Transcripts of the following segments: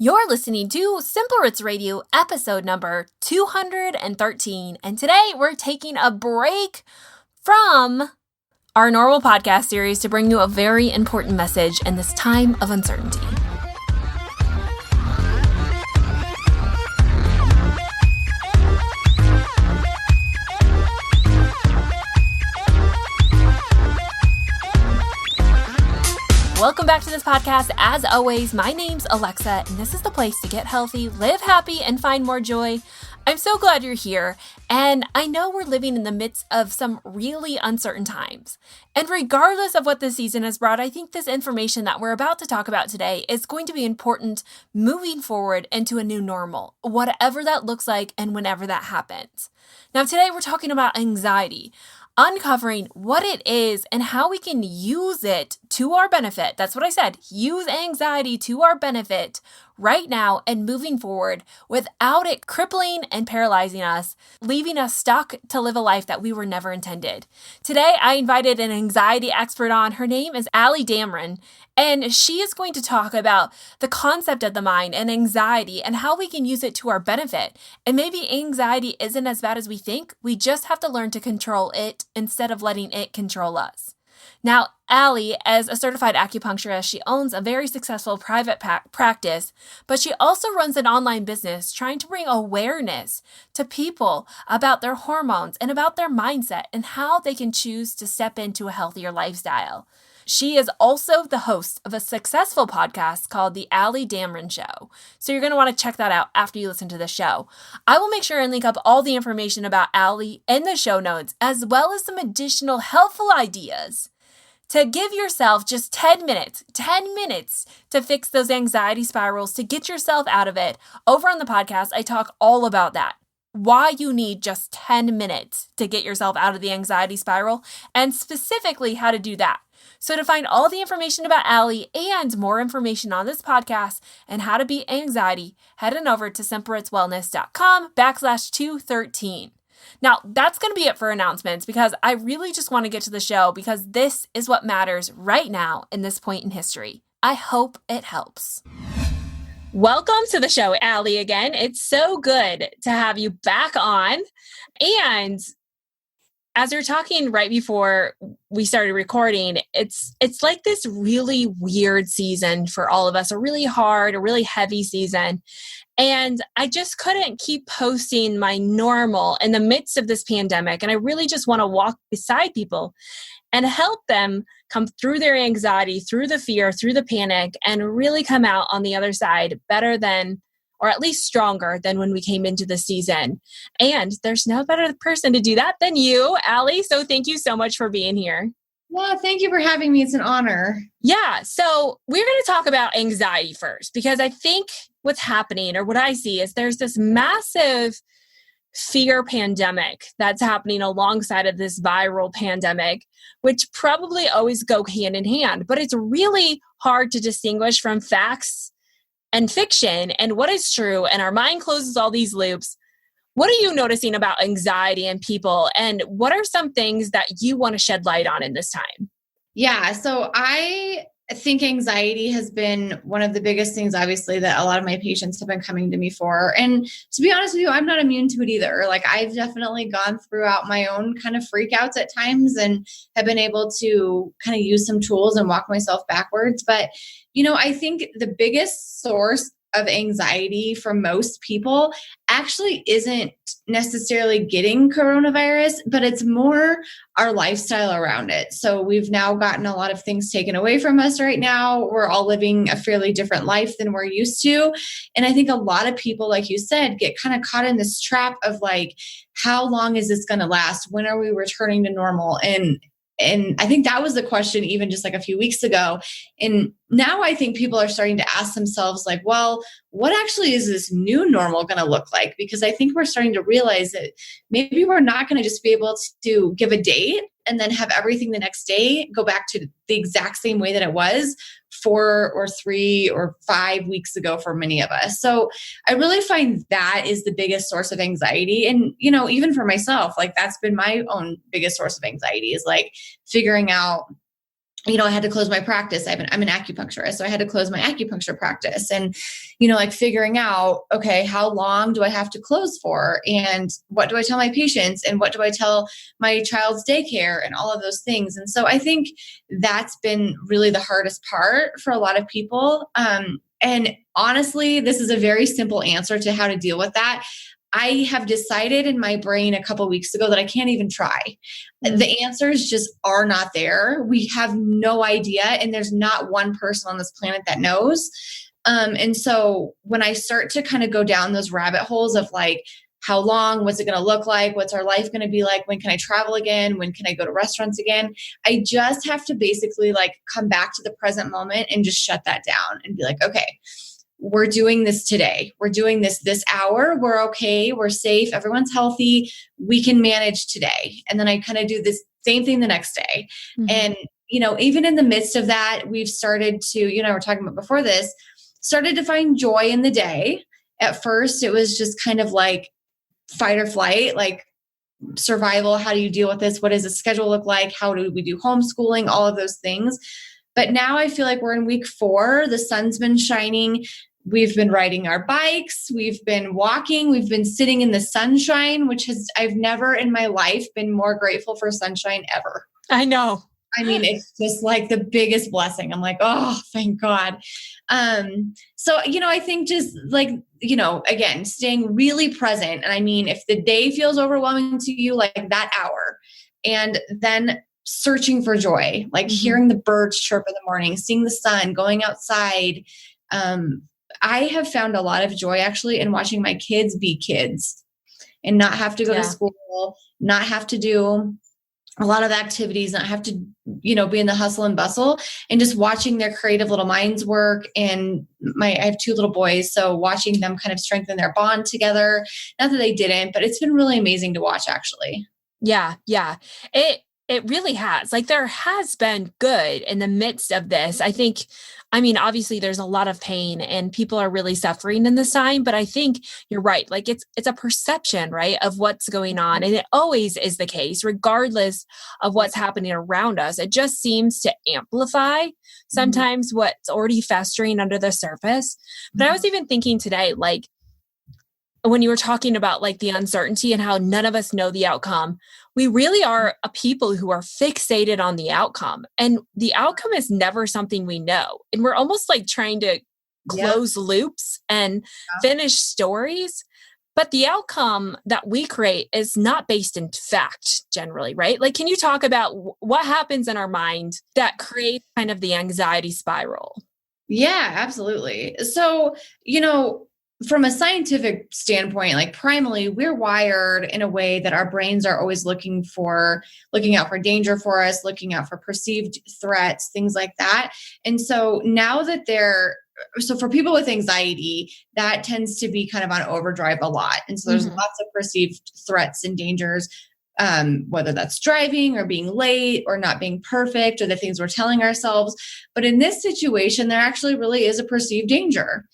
You're listening to Simple Roots Radio, episode number 213. And today we're taking a break from our normal podcast series to bring you a very important message in this time of uncertainty. Welcome back to this podcast. As always, my name's Alexa, and this is the place to get healthy, live happy, and find more joy. I'm so glad you're here, and I know we're living in the midst of some really uncertain times. And regardless of what this season has brought, I think this information that we're about to talk about today is going to be important moving forward into a new normal, whatever that looks like and whenever that happens. Now, today we're talking about anxiety. Uncovering what it is and how we can use it to our benefit. That's what I said. Use anxiety to our benefit right now and moving forward without it crippling and paralyzing us, leaving us stuck to live a life that we were never intended. Today, I invited an anxiety expert on. Her name is Ali Damron, and she is going to talk about the concept of the mind and anxiety and how we can use it to our benefit. And maybe anxiety isn't as bad as we think. We just have to learn to control it instead of letting it control us. Now, Ali, as a certified acupuncturist, she owns a very successful private practice, but she also runs an online business trying to bring awareness to people about their hormones and about their mindset and how they can choose to step into a healthier lifestyle. She is also the host of a successful podcast called The Ali Damron Show. So you're going to want to check that out after you listen to the show. I will make sure and link up all the information about Ali in the show notes, as well as some additional helpful ideas to give yourself just 10 minutes to fix those anxiety spirals, to get yourself out of it. Over on the podcast, I talk all about that. Why you need just 10 minutes to get yourself out of the anxiety spiral, and specifically how to do that. So to find all the information about Ali and more information on this podcast and how to beat anxiety, head on over to simplerootswellness.com/213. Now, that's going to be it for announcements because I really just want to get to the show because this is what matters right now in this point in history. I hope it helps. Welcome to the show, Ali, again. It's so good to have you back on. And as we were talking right before we started recording, it's like this really weird season for all of us, a really hard, a really heavy season. And I just couldn't keep posting my normal in the midst of this pandemic. And I really just want to walk beside people and help them come through their anxiety, through the fear, through the panic, and really come out on the other side better than, or at least stronger than when we came into the season. And there's no better person to do that than you, Ali. So thank you so much for being here. Well, thank you for having me. It's an honor. Yeah. So we're going to talk about anxiety first, because I think what's happening, or what I see, is there's this massive fear pandemic that's happening alongside of this viral pandemic, which probably always go hand in hand, but it's really hard to distinguish from facts and fiction and what is true. And our mind closes all these loops. What are you noticing about anxiety in people? And what are some things that you want to shed light on in this time? Yeah. So I think anxiety has been one of the biggest things, obviously, that a lot of my patients have been coming to me for. And to be honest with you, I'm not immune to it either. Like, I've definitely gone throughout my own kind of freakouts at times and have been able to kind of use some tools and walk myself backwards. But, I think the biggest source of anxiety for most people actually isn't necessarily getting coronavirus, but it's more our lifestyle around it. So we've now gotten a lot of things taken away from us right now. We're all living a fairly different life than we're used to. And I think a lot of people, like you said, get kind of caught in this trap of like, how long is this going to last? When are we returning to normal? And I think that was the question even just like a few weeks ago. And now I think people are starting to ask themselves like, well, what actually is this new normal going to look like? Because I think we're starting to realize that maybe we're not going to just be able to give a date and then have everything the next day go back to the exact same way that it was 4 or 3 or 5 weeks ago for many of us. So I really find that is the biggest source of anxiety. And, even for myself, like that's been my own biggest source of anxiety is like figuring out I had to close my practice. I'm an acupuncturist. So I had to close my acupuncture practice and, like figuring out, okay, how long do I have to close for? And what do I tell my patients? And what do I tell my child's daycare and all of those things? And so I think that's been really the hardest part for a lot of people. And honestly, this is a very simple answer to how to deal with that. I have decided in my brain a couple of weeks ago that I can't even try. The answers just are not there. We have no idea. And there's not one person on this planet that knows. And so when I start to kind of go down those rabbit holes of like, how long, what's it going to look like? What's our life going to be like? When can I travel again? When can I go to restaurants again? I just have to basically like come back to the present moment and just shut that down and be like, okay, we're doing this today. We're doing this hour. We're okay. We're safe. Everyone's healthy. We can manage today. And then I kind of do this same thing the next day. Mm-hmm. And, even in the midst of that, we've started to, we're talking about before this, started to find joy in the day. At first, it was just kind of like fight or flight, like survival. How do you deal with this? What does the schedule look like? How do we do homeschooling? All of those things. But now I feel like we're in week 4. The sun's been shining. We've been riding our bikes. We've been walking. We've been sitting in the sunshine, I've never in my life been more grateful for sunshine ever. I know. I mean, it's just like the biggest blessing. I'm like, oh, thank God. So, I think just like, again, staying really present. And I mean, if the day feels overwhelming to you, like that hour, and then searching for joy, like mm-hmm. hearing the birds chirp in the morning, seeing the sun, going outside. I have found a lot of joy actually in watching my kids be kids and not have to go to school, not have to do a lot of activities, not have to, be in the hustle and bustle, and just watching their creative little minds work. And I have 2 little boys, so watching them kind of strengthen their bond together. Not that they didn't, but it's been really amazing to watch actually. Yeah. Yeah. It really has. Like there has been good in the midst of this. Obviously there's a lot of pain and people are really suffering in this time, but I think you're right. Like it's a perception, right, of what's going on. And it always is the case, regardless of what's happening around us. It just seems to amplify sometimes what's already festering under the surface. But I was even thinking today, like, when you were talking about like the uncertainty and how none of us know the outcome, we really are a people who are fixated on the outcome, and the outcome is never something we know. And we're almost like trying to close loops and finish stories. But the outcome that we create is not based in fact generally, right? Like, can you talk about what happens in our mind that creates kind of the anxiety spiral? Yeah, absolutely. So, from a scientific standpoint, like primarily, we're wired in a way that our brains are always looking out for danger for us, looking out for perceived threats, things like that. And so now that so for people with anxiety, that tends to be kind of on overdrive a lot. And so there's lots of perceived threats and dangers, whether that's driving or being late or not being perfect or the things we're telling ourselves. But in this situation, there actually really is a perceived danger.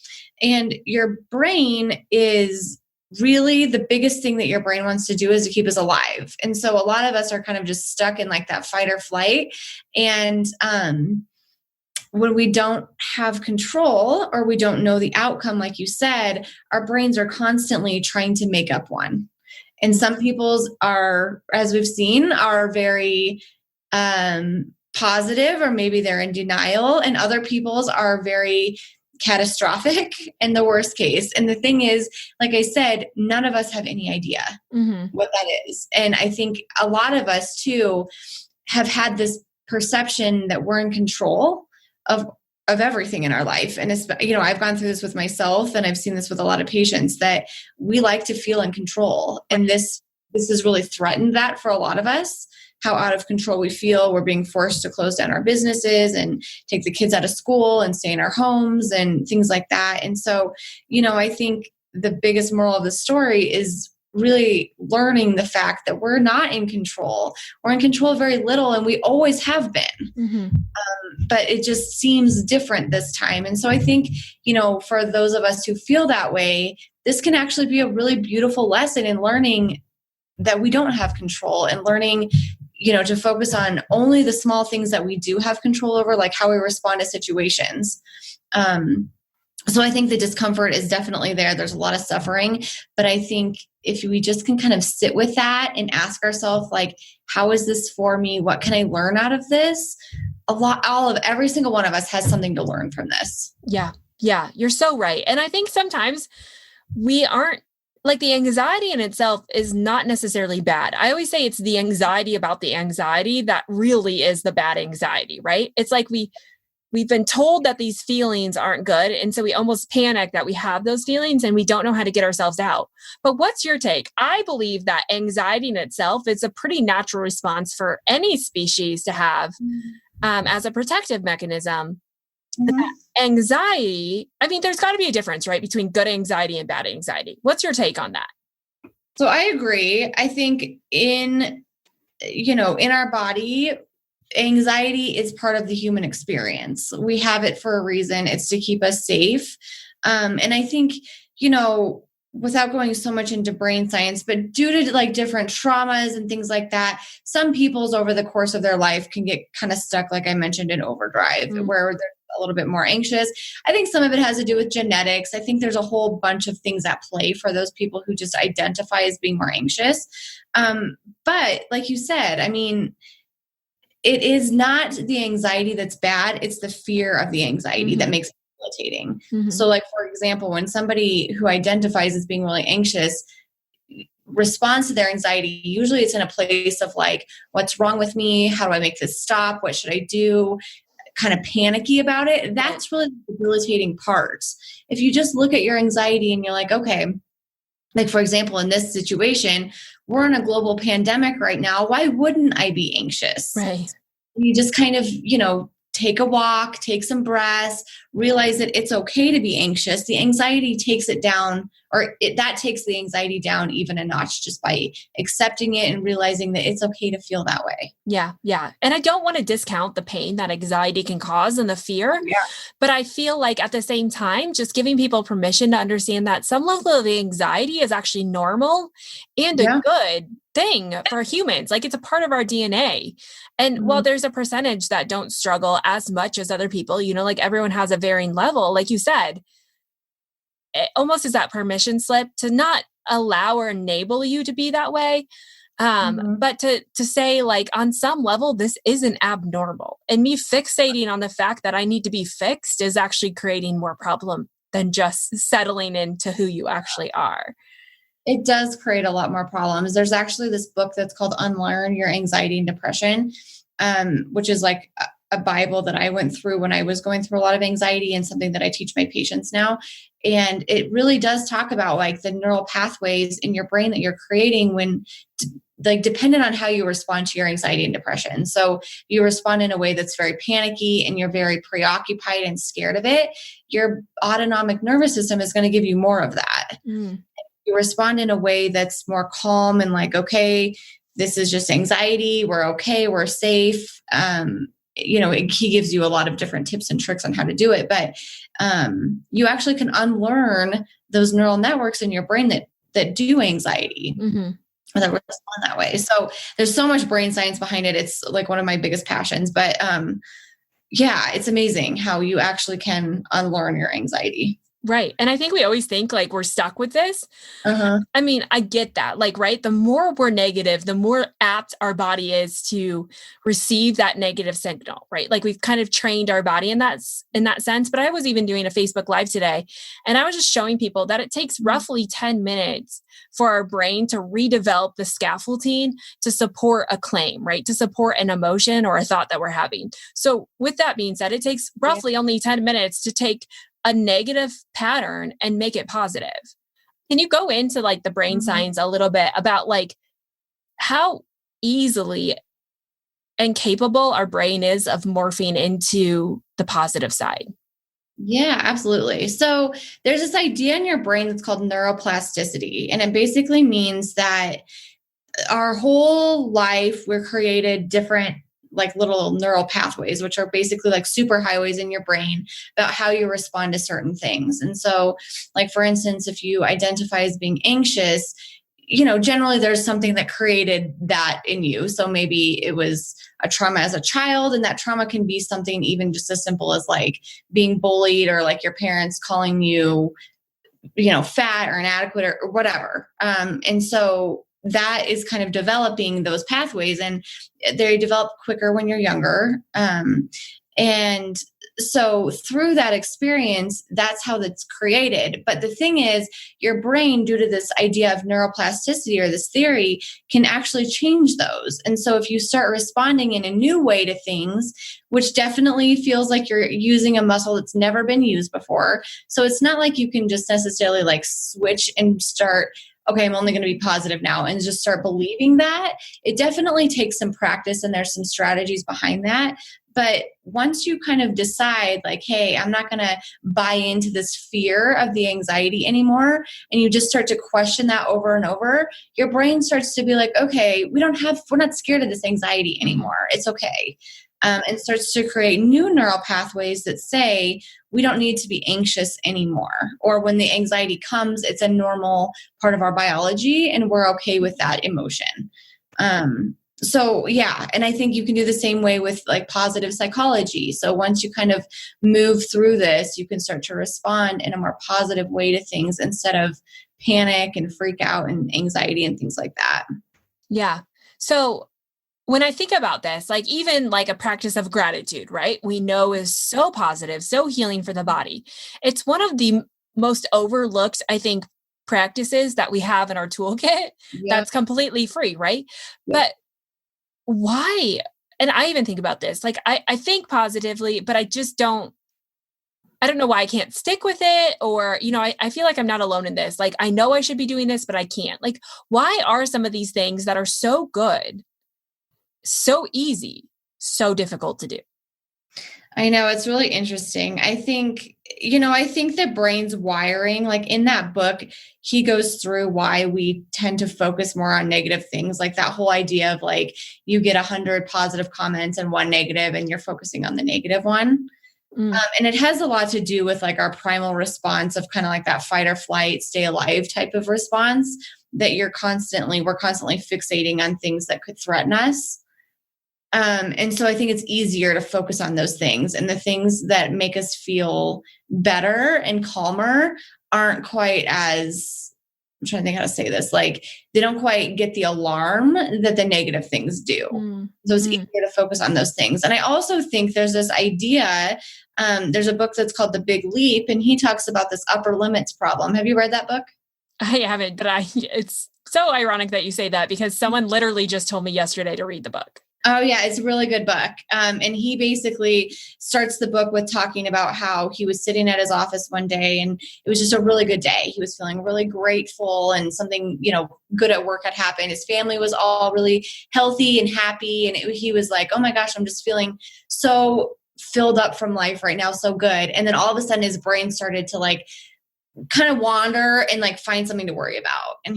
And your brain is really the biggest thing that your brain wants to do is to keep us alive. And so a lot of us are kind of just stuck in like that fight or flight. And when we don't have control or we don't know the outcome, like you said, our brains are constantly trying to make up one. And some people's are, as we've seen, are very positive, or maybe they're in denial, and other people's are very catastrophic in the worst case. And the thing is, like I said, none of us have any idea what that is. And I think a lot of us too have had this perception that we're in control of everything in our life. And it's, I've gone through this with myself, and I've seen this with a lot of patients, that we like to feel in control. And this has really threatened that for a lot of us. How out of control we feel. We're being forced to close down our businesses and take the kids out of school and stay in our homes and things like that. And so, I think the biggest moral of the story is really learning the fact that we're not in control. We're in control very little, and we always have been. But it just seems different this time. And so I think, for those of us who feel that way, this can actually be a really beautiful lesson in learning that we don't have control, and learning to focus on only the small things that we do have control over, like how we respond to situations. So I think the discomfort is definitely there. There's a lot of suffering, but I think if we just can kind of sit with that and ask ourselves, like, how is this for me? What can I learn out of this? Every single one of us has something to learn from this. Yeah. Yeah. You're so right. And I think sometimes we aren't, like, the anxiety in itself is not necessarily bad. I always say it's the anxiety about the anxiety that really is the bad anxiety, right? It's like we've been told that these feelings aren't good. And so we almost panic that we have those feelings and we don't know how to get ourselves out. But what's your take? I believe that anxiety in itself is a pretty natural response for any species to have as a protective mechanism. Mm-hmm. Anxiety, I mean, there's got to be a difference, right, between good anxiety and bad anxiety. What's your take on that? So I agree. I think in our body, anxiety is part of the human experience. We have it for a reason. It's to keep us safe. And I think, without going so much into brain science, but due to like different traumas and things like that, some people's over the course of their life can get kind of stuck, like I mentioned, in overdrive, where they're a little bit more anxious. I think some of it has to do with genetics. I think there's a whole bunch of things at play for those people who just identify as being more anxious. But like you said, I mean, it is not the anxiety that's bad. It's the fear of the anxiety that makes it debilitating. So like, for example, when somebody who identifies as being really anxious responds to their anxiety, usually it's in a place of like, what's wrong with me? How do I make this stop? What should I do? Kind of panicky about it. That's really the debilitating part. If you just look at your anxiety and you're like, okay, like for example, in this situation, we're in a global pandemic right now. Why wouldn't I be anxious? Right. You just kind of, take a walk, take some breaths, realize that it's okay to be anxious. The anxiety takes it down, that takes the anxiety down even a notch just by accepting it and realizing that it's okay to feel that way. Yeah. Yeah. And I don't want to discount the pain that anxiety can cause and the fear, but I feel like at the same time, just giving people permission to understand that some level of anxiety is actually normal and a good thing for humans. Like, it's a part of our DNA. And while there's a percentage that don't struggle as much as other people, like everyone has a varying level, like you said, it almost is that permission slip to not allow or enable you to be that way. But to say, like, on some level, this isn't abnormal. And me fixating on the fact that I need to be fixed is actually creating more problem than just settling into who you actually are. It does create a lot more problems. There's actually this book that's called Unlearn Your Anxiety and Depression, which is like a Bible that I went through when I was going through a lot of anxiety, and something that I teach my patients now. And it really does talk about like the neural pathways in your brain that you're creating when like dependent on how you respond to your anxiety and depression. So you respond in a way that's very panicky and you're very preoccupied and scared of it. Your autonomic nervous system is going to give you more of that. You respond in a way that's more calm and like, okay, this is just anxiety. We're okay. We're safe. He gives you a lot of different tips and tricks on how to do it, but you actually can unlearn those neural networks in your brain that do anxiety. Or that respond that way. So there's so much brain science behind it. It's like one of my biggest passions, but it's amazing how you actually can unlearn your anxiety. Right. And I think we always think like we're stuck with this. I mean, I get that. Like, right, the more we're negative, the more apt our body is to receive that negative signal, right? Like, we've kind of trained our body in that sense. But I was even doing a Facebook Live today, and I was just showing people that it takes roughly 10 minutes for our brain to redevelop the scaffolding to support a claim, right? To support an emotion or a thought that we're having. So with that being said, it takes roughly only 10 minutes to take a negative pattern and make it positive. Can you go into like the brain science a little bit about like how easily and capable our brain is of morphing into the positive side? Yeah, absolutely. So there's this idea in your brain that's called neuroplasticity. And it basically means that our whole life, we're created different like little neural pathways, which are basically like superhighways in your brain about how you respond to certain things. And so like, for instance, if you identify as being anxious, generally there's something that created that in you. So maybe it was a trauma as a child, and that trauma can be something even just as simple as like being bullied, or like your parents calling you, fat or inadequate or whatever. And so that is kind of developing those pathways, and they develop quicker when you're younger. And so through that experience, that's how that's created. But the thing is, your brain, due to this idea of neuroplasticity or this theory, can actually change those. And so if you start responding in a new way to things, which definitely feels like you're using a muscle that's never been used before. So it's not like you can just necessarily like switch and start, okay, I'm only going to be positive now, and just start believing that. It definitely takes some practice, and there's some strategies behind that. But once you kind of decide like, hey, I'm not going to buy into this fear of the anxiety anymore, and you just start to question that over and over, your brain starts to be like, okay, we're not scared of this anxiety anymore. It's okay. And starts to create new neural pathways that say, we don't need to be anxious anymore. Or when the anxiety comes, it's a normal part of our biology, and we're okay with that emotion. So yeah, and I think you can do the same way with like positive psychology. So once you kind of move through this, you can start to respond in a more positive way to things instead of panic and freak out and anxiety and things like that. Yeah. So when I think about this, like even like a practice of gratitude, right? We know is so positive, so healing for the body. It's one of the most overlooked, I think, practices that we have in our toolkit that's completely free, right? But why? And I even think about this, like I think positively, but I don't know why I can't stick with it. Or, I feel like I'm not alone in this. Like, I know I should be doing this, but I can't. Like, why are some of these things that are so good, so easy, so difficult to do? I know, it's really interesting. I think the brain's wiring, like in that book, he goes through why we tend to focus more on negative things. Like that whole idea of like, you get 100 positive comments and one negative, and you're focusing on the negative one. And it has a lot to do with like our primal response of kind of like that fight or flight, stay alive type of response, that we're constantly fixating on things that could threaten us. And so I think it's easier to focus on those things, and the things that make us feel better and calmer aren't quite as, I'm trying to think how to say this, like they don't quite get the alarm that the negative things do. So it's easier to focus on those things. And I also think there's this idea, there's a book that's called The Big Leap, and he talks about this upper limits problem. Have you read that book? I haven't, but it's so ironic that you say that, because someone literally just told me yesterday to read the book. Oh yeah, it's a really good book. And he basically starts the book with talking about how he was sitting at his office one day, and it was just a really good day. He was feeling really grateful, and something, good at work had happened. His family was all really healthy and happy. And he was like, oh my gosh, I'm just feeling so filled up from life right now. So good. And then all of a sudden his brain started to like kind of wander and like find something to worry about. And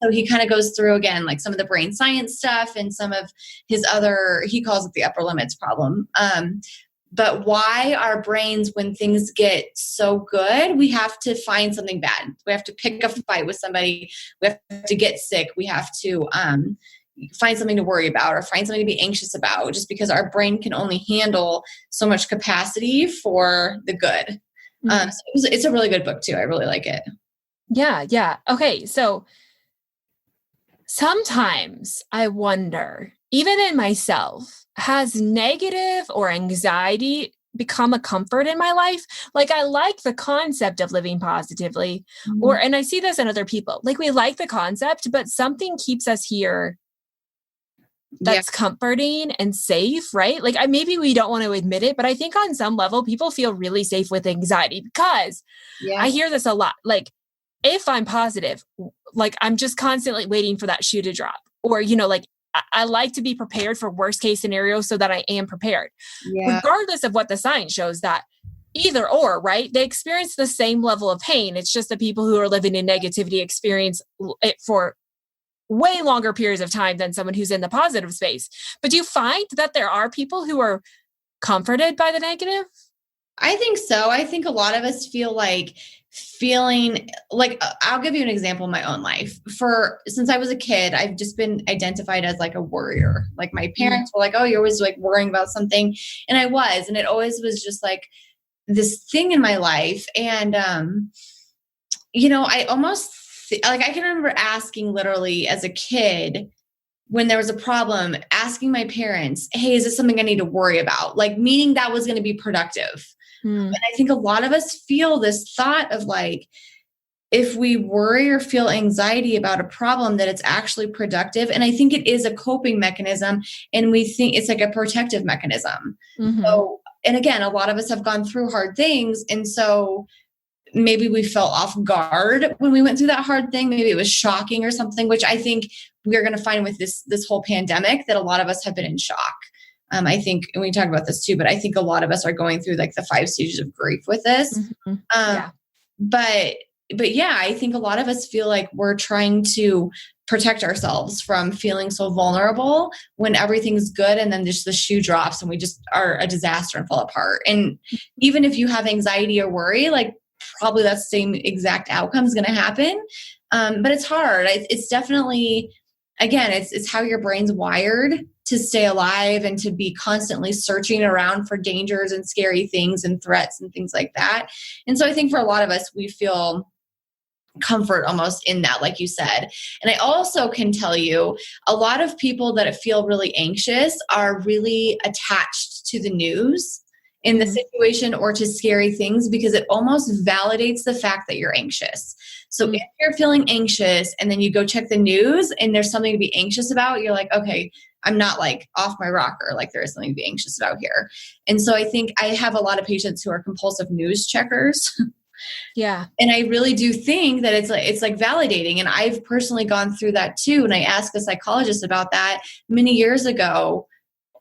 so he kind of goes through again, like some of the brain science stuff and some of his other, he calls it the upper limits problem. But why our brains, when things get so good, we have to find something bad. We have to pick a fight with somebody. We have to get sick. We have to find something to worry about or find something to be anxious about, just because our brain can only handle so much capacity for the good. So it's a really good book too. I really like it. Yeah. Yeah. Okay. So sometimes I wonder, even in myself, has negative or anxiety become a comfort in my life? Like, I like the concept of living positively, and I see this in other people. Like, we like the concept, but something keeps us here that's comforting and safe, right? Like, maybe we don't want to admit it, but I think on some level, people feel really safe with anxiety, because I hear this a lot. Like, if I'm positive, like I'm just constantly waiting for that shoe to drop, or, like I like to be prepared for worst case scenarios so that I am prepared, regardless of what the science shows, that either or, right? They experience the same level of pain. It's just the people who are living in negativity experience it for way longer periods of time than someone who's in the positive space. But do you find that there are people who are comforted by the negative? I think so. I think a lot of us feel like feeling like, I'll give you an example in my own life. Since I was a kid, I've just been identified as like a worrier. Like my parents were like, oh, you're always like worrying about something. And I was, and it always was just like this thing in my life. And, I almost like, I can remember asking literally as a kid when there was a problem, asking my parents, hey, is this something I need to worry about? Like, meaning that was going to be productive. And I think a lot of us feel this thought of like, if we worry or feel anxiety about a problem, that it's actually productive. And I think it is a coping mechanism, and we think it's like a protective mechanism. So, and again, a lot of us have gone through hard things. And so maybe we felt off guard when we went through that hard thing. Maybe it was shocking or something, which I think we're going to find with this whole pandemic, that a lot of us have been in shock. I think, and we talk about this too, but I think a lot of us are going through like the 5 stages of grief with this. But yeah, I think a lot of us feel like we're trying to protect ourselves from feeling so vulnerable when everything's good. And then just the shoe drops and we just are a disaster and fall apart. And even if you have anxiety or worry, like probably that same exact outcome is going to happen. But it's hard. It's definitely, again, it's how your brain's wired to stay alive and to be constantly searching around for dangers and scary things and threats and things like that. And so I think for a lot of us, we feel comfort almost in that, like you said. And I also can tell you, a lot of people that feel really anxious are really attached to the news in the situation or to scary things, because it almost validates the fact that you're anxious. So if you're feeling anxious and then you go check the news and there's something to be anxious about, you're like, okay, I'm not like off my rocker. Like there is something to be anxious about here. And so I think I have a lot of patients who are compulsive news checkers. Yeah. And I really do think that it's like validating. And I've personally gone through that too. And I asked a psychologist about that many years ago,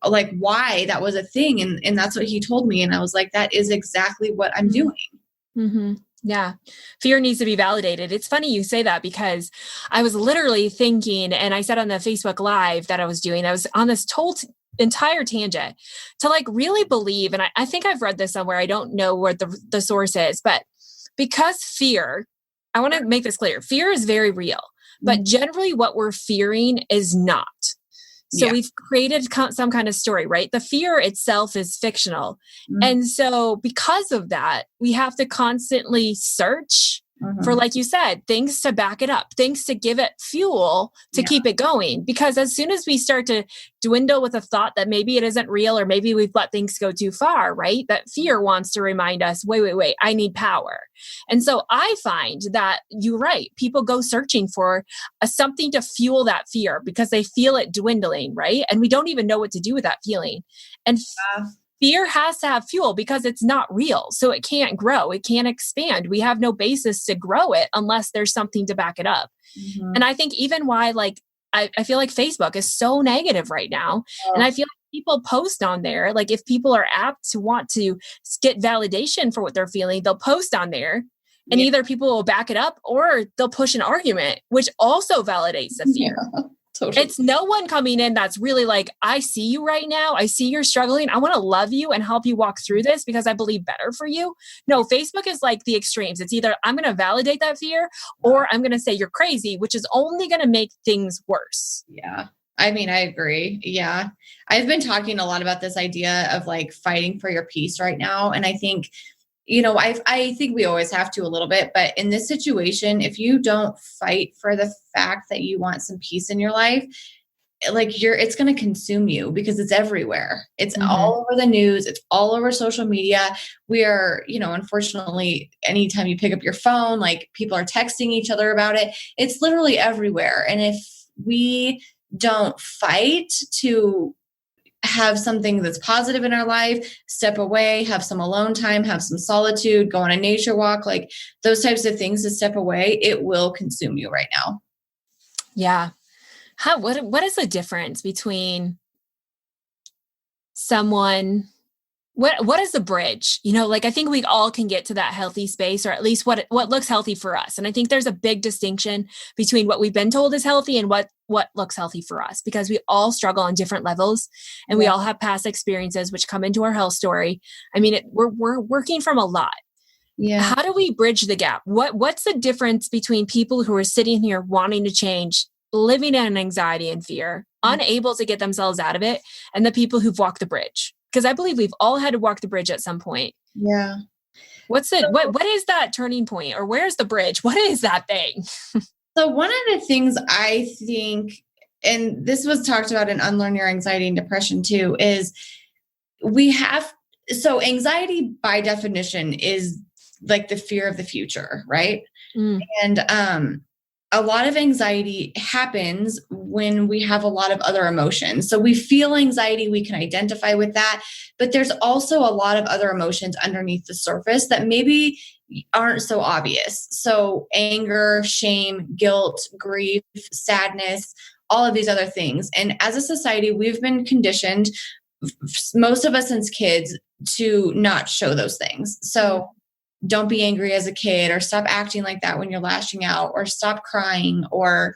like why that was a thing. And that's what he told me. And I was like, that is exactly what I'm doing. Yeah. Fear needs to be validated. It's funny you say that, because I was literally thinking, and I said on the Facebook Live that I was doing, I was on this entire tangent to like really believe. And I think I've read this somewhere. I don't know where the source is, but because fear, I want to make this clear. Fear is very real, but generally what we're fearing is not. So we've created some kind of story, right? The fear itself is fictional. And so because of that, we have to constantly search for, like you said, things to back it up, things to give it fuel to keep it going. Because as soon as we start to dwindle with a thought that maybe it isn't real, or maybe we've let things go too far, right? That fear wants to remind us, wait, I need power. And so I find that you're right. People go searching for something to fuel that fear because they feel it dwindling, right? And we don't even know what to do with that feeling. And fear has to have fuel because it's not real. So it can't grow. It can't expand. We have no basis to grow it unless there's something to back it up. And I think even why, like, I feel like Facebook is so negative right now. And I feel like people post on there, like if people are apt to want to get validation for what they're feeling, they'll post on there and either people will back it up or they'll push an argument, which also validates the fear. Totally. It's no one coming in that's really like, I see you right now. I see you're struggling. I want to love you and help you walk through this because I believe better for you. No, Facebook is like the extremes. It's either I'm going to validate that fear or I'm going to say you're crazy, which is only going to make things worse. Yeah. I mean, I agree. Yeah. I've been talking a lot about this idea of like fighting for your peace right now. And I think, I think we always have to a little bit, but in this situation, if you don't fight for the fact that you want some peace in your life, like it's going to consume you because it's everywhere. It's all over the news. It's all over social media. We are, unfortunately, anytime you pick up your phone, like people are texting each other about it. It's literally everywhere. And if we don't fight to have something that's positive in our life, step away, have some alone time, have some solitude, go on a nature walk, like those types of things to step away, it will consume you right now. Yeah. What is the difference between someone, what is the bridge? Like I think we all can get to that healthy space, or at least what looks healthy for us. And I think there's a big distinction between what we've been told is healthy and what looks healthy for us, because we all struggle on different levels and we all have past experiences which come into our health story. I mean, we're working from a lot. Yeah. How do we bridge the gap? What's the difference between people who are sitting here wanting to change, living in anxiety and fear, unable to get themselves out of it, and the people who've walked the bridge? Because I believe we've all had to walk the bridge at some point. Yeah. What is that turning point, or where's the bridge? What is that thing? So one of the things I think, and this was talked about in Unlearn Your Anxiety and Depression too, is so anxiety by definition is like the fear of the future, right? And a lot of anxiety happens when we have a lot of other emotions. So we feel anxiety, we can identify with that, but there's also a lot of other emotions underneath the surface that maybe aren't so obvious. So anger, shame, guilt, grief, sadness, all of these other things. And as a society, we've been conditioned, most of us since kids, to not show those things. So don't be angry as a kid, or stop acting like that when you're lashing out, or stop crying, or,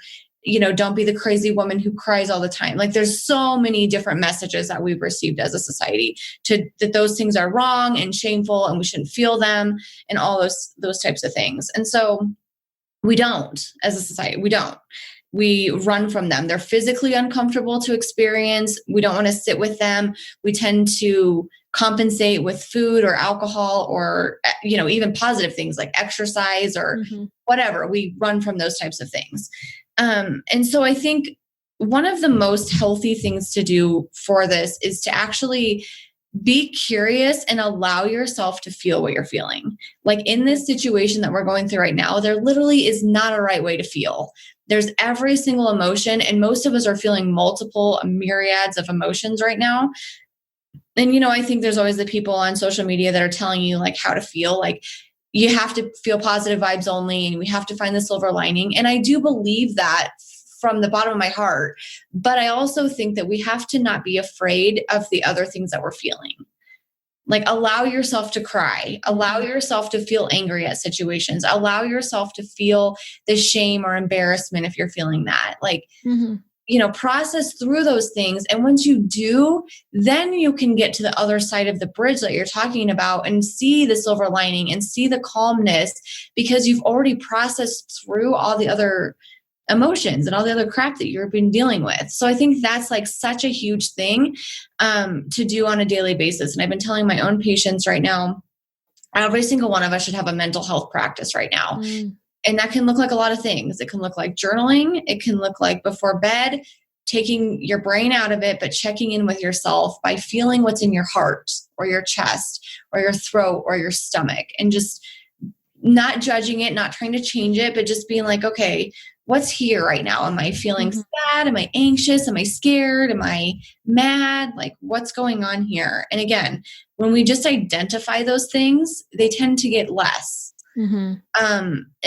don't be the crazy woman who cries all the time. Like there's so many different messages that we've received as a society that those things are wrong and shameful and we shouldn't feel them and all those types of things. And so we don't, as a society, we run from them. They're physically uncomfortable to experience. We don't want to sit with them. We tend to compensate with food or alcohol, or, even positive things like exercise or whatever. We run from those types of things. And so I think one of the most healthy things to do for this is to actually be curious and allow yourself to feel what you're feeling. Like in this situation that we're going through right now, there literally is not a right way to feel. There's every single emotion, and most of us are feeling multiple myriads of emotions right now. And, I think there's always the people on social media that are telling you like how to feel, like you have to feel positive vibes only, and we have to find the silver lining. And I do believe that from the bottom of my heart, but I also think that we have to not be afraid of the other things that we're feeling. Like allow yourself to cry, allow yourself to feel angry at situations, allow yourself to feel the shame or embarrassment if you're feeling that. Like, process through those things. And once you do, then you can get to the other side of the bridge that you're talking about and see the silver lining and see the calmness, because you've already processed through all the other emotions and all the other crap that you've been dealing with. So I think that's like such a huge thing to do on a daily basis. And I've been telling my own patients right now, every single one of us should have a mental health practice right now. And that can look like a lot of things. It can look like journaling. It can look like before bed, taking your brain out of it, but checking in with yourself by feeling what's in your heart or your chest or your throat or your stomach, and just not judging it, not trying to change it, but just being like, okay, what's here right now? Am I feeling sad? Am I anxious? Am I scared? Am I mad? Like what's going on here? And again, when we just identify those things, they tend to get less. And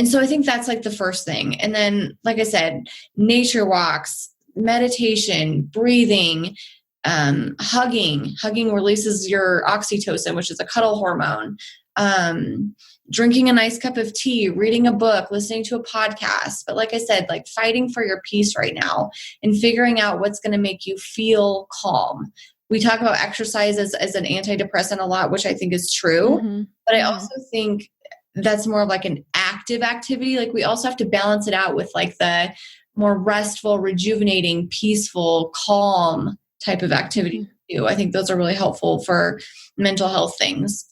so I think that's like the first thing. And then, like I said, nature walks, meditation, breathing, hugging releases your oxytocin, which is a cuddle hormone. Drinking a nice cup of tea, reading a book, listening to a podcast. But like I said, like fighting for your peace right now and figuring out what's going to make you feel calm. We talk about exercise as an antidepressant a lot, which I think is true. But I also think that's more of like an active activity. Like we also have to balance it out with like the more restful, rejuvenating, peaceful, calm type of activity too. I think those are really helpful for mental health things.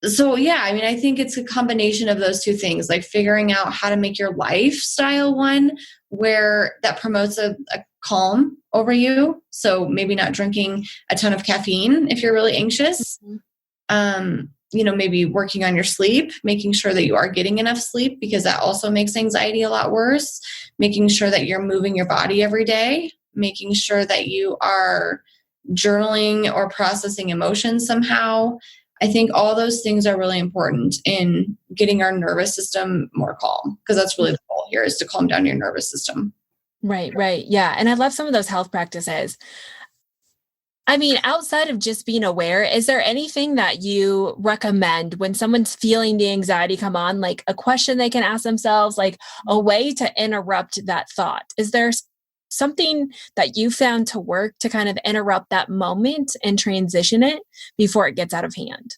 So yeah, I mean, I think it's a combination of those two things, like figuring out how to make your lifestyle one where that promotes a calm over you. So maybe not drinking a ton of caffeine if you're really anxious. Maybe working on your sleep, making sure that you are getting enough sleep, because that also makes anxiety a lot worse. Making sure that you're moving your body every day, making sure that you are journaling or processing emotions somehow. I think all those things are really important in getting our nervous system more calm, because that's really the goal here, is to calm down your nervous system. Right. Yeah. And I love some of those health practices. I mean, outside of just being aware, is there anything that you recommend when someone's feeling the anxiety come on, like a question they can ask themselves, like a way to interrupt that thought? Is there something that you found to work to kind of interrupt that moment and transition it before it gets out of hand?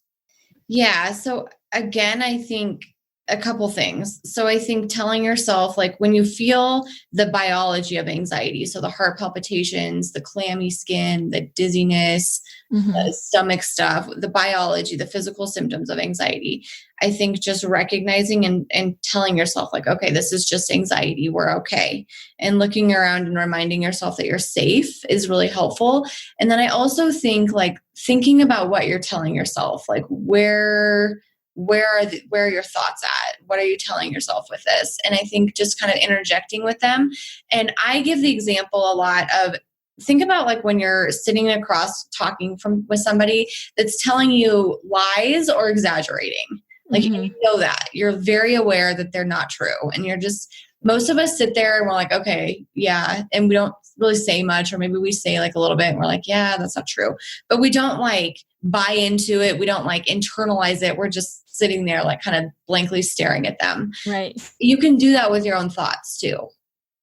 Yeah. So again, I think a couple things. So I think telling yourself, like when you feel the biology of anxiety, so the heart palpitations, the clammy skin, the dizziness, the stomach stuff, the biology, the physical symptoms of anxiety, I think just recognizing and telling yourself like, okay, this is just anxiety. We're okay. And looking around and reminding yourself that you're safe is really helpful. And then I also think like thinking about what you're telling yourself, like where are your thoughts at? What are you telling yourself with this? And I think just kind of interjecting with them. And I give the example a lot of, think about like when you're sitting across talking with somebody that's telling you lies or exaggerating. Like you know that. You're very aware that they're not true. And you're just, most of us sit there and we're like, okay, yeah. And we don't really say much, or maybe we say like a little bit and we're like, yeah, that's not true. But we don't like buy into it. We don't like internalize it. We're just sitting there like kind of blankly staring at them. Right. You can do that with your own thoughts too.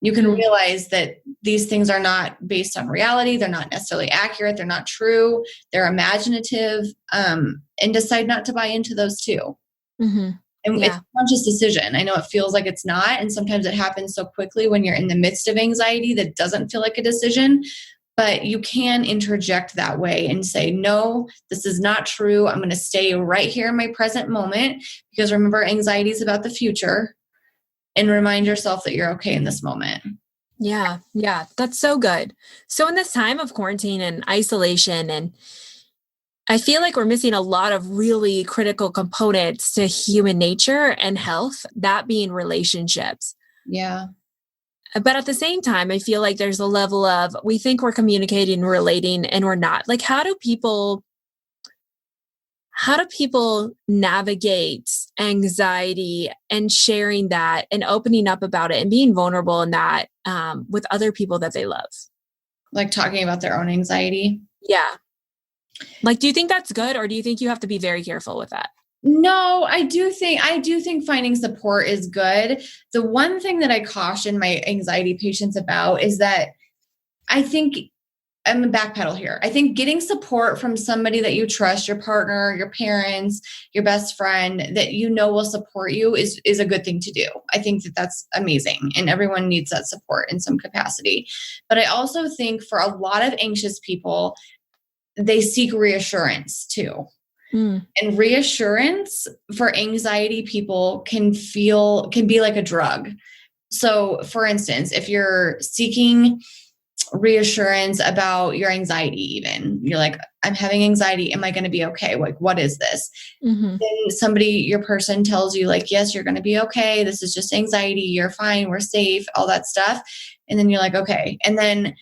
You can realize that these things are not based on reality. They're not necessarily accurate. They're not true. They're imaginative, and decide not to buy into those too. And it's a conscious decision. I know it feels like it's not. And sometimes it happens so quickly when you're in the midst of anxiety that doesn't feel like a decision. But you can interject that way and say, no, this is not true. I'm going to stay right here in my present moment, because remember, anxiety is about the future, and remind yourself that you're okay in this moment. Yeah. Yeah. That's so good. So in this time of quarantine and isolation, and I feel like we're missing a lot of really critical components to human nature and health, that being relationships. Yeah. But at the same time, I feel like there's a level of, we think we're communicating and relating and we're not. Like, how do people navigate anxiety and sharing that and opening up about it and being vulnerable in that with other people that they love? Like talking about their own anxiety. Yeah. Like, do you think that's good, or do you think you have to be very careful with that? No, I do think finding support is good. The one thing that I caution my anxiety patients about is that I think, I'm a backpedal here. I think getting support from somebody that you trust, your partner, your parents, your best friend, that you know will support you is a good thing to do. I think that that's amazing, and everyone needs that support in some capacity. But I also think for a lot of anxious people, they seek reassurance too. And reassurance for anxiety people can be like a drug. So for instance, if you're seeking reassurance about your anxiety, even you're like, I'm having anxiety. Am I going to be okay? Like, what is this? Then your person tells you like, yes, you're going to be okay. This is just anxiety. You're fine. We're safe, all that stuff. And then you're like, okay. And then,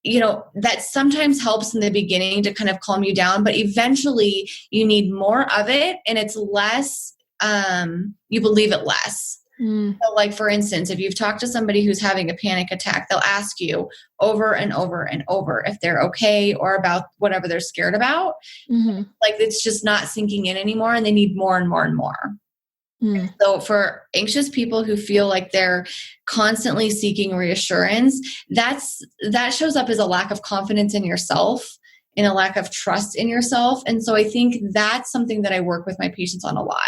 that sometimes helps in the beginning to kind of calm you down, but eventually you need more of it, and it's less, you believe it less. So like, for instance, if you've talked to somebody who's having a panic attack, they'll ask you over and over and over if they're okay or about whatever they're scared about. Like, it's just not sinking in anymore, and they need more and more and more. So for anxious people who feel like they're constantly seeking reassurance, that shows up as a lack of confidence in yourself and a lack of trust in yourself. And so I think that's something that I work with my patients on a lot,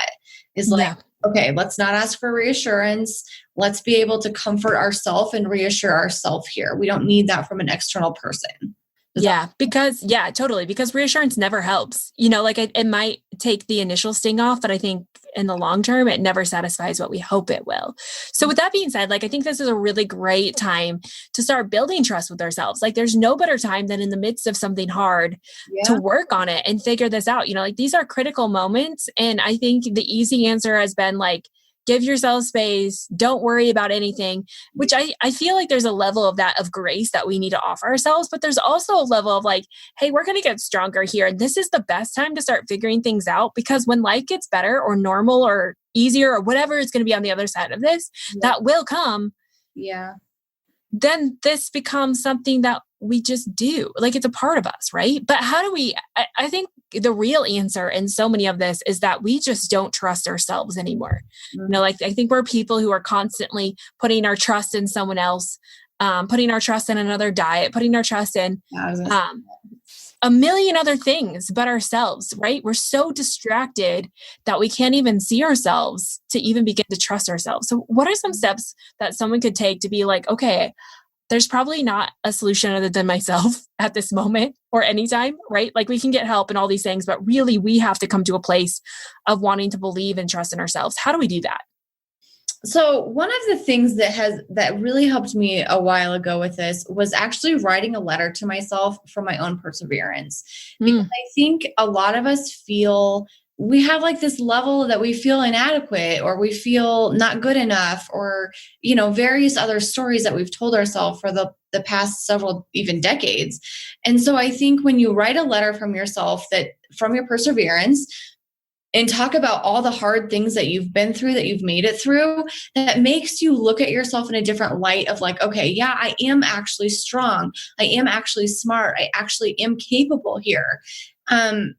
is like, okay, let's not ask for reassurance. Let's be able to comfort ourselves and reassure ourselves here. We don't need that from an external person. Totally. Because reassurance never helps. Like it might take the initial sting off, but I think in the long term, it never satisfies what we hope it will. So with that being said, like, I think this is a really great time to start building trust with ourselves. Like, there's no better time than in the midst of something hard to work on it and figure this out. Like, these are critical moments. And I think the easy answer has been like, give yourself space. Don't worry about anything, which I feel like there's a level of that, of grace that we need to offer ourselves. But there's also a level of like, hey, we're going to get stronger here. And this is the best time to start figuring things out, because when life gets better or normal or easier or whatever is going to be on the other side of this, that will come. Yeah. Then this becomes something that we just do. Like, it's a part of us, right? But how do we, I think the real answer in so many of this is that we just don't trust ourselves anymore. Like, I think we're people who are constantly putting our trust in someone else, putting our trust in another diet, putting our trust in, a million other things but ourselves, right? We're so distracted that we can't even see ourselves to even begin to trust ourselves. So what are some steps that someone could take to be like, okay, there's probably not a solution other than myself at this moment or anytime, right? Like we can get help and all these things, but really we have to come to a place of wanting to believe and trust in ourselves. How do we do that? So one of the things that really helped me a while ago with this was actually writing a letter to myself for my own perseverance. Because I think a lot of us feel we have like this level that we feel inadequate or we feel not good enough or, various other stories that we've told ourselves for the past several even decades. And so I think when you write a letter from yourself from your perseverance, and talk about all the hard things that you've been through, that you've made it through, that makes you look at yourself in a different light of like, okay, yeah, I am actually strong. I am actually smart. I actually am capable here.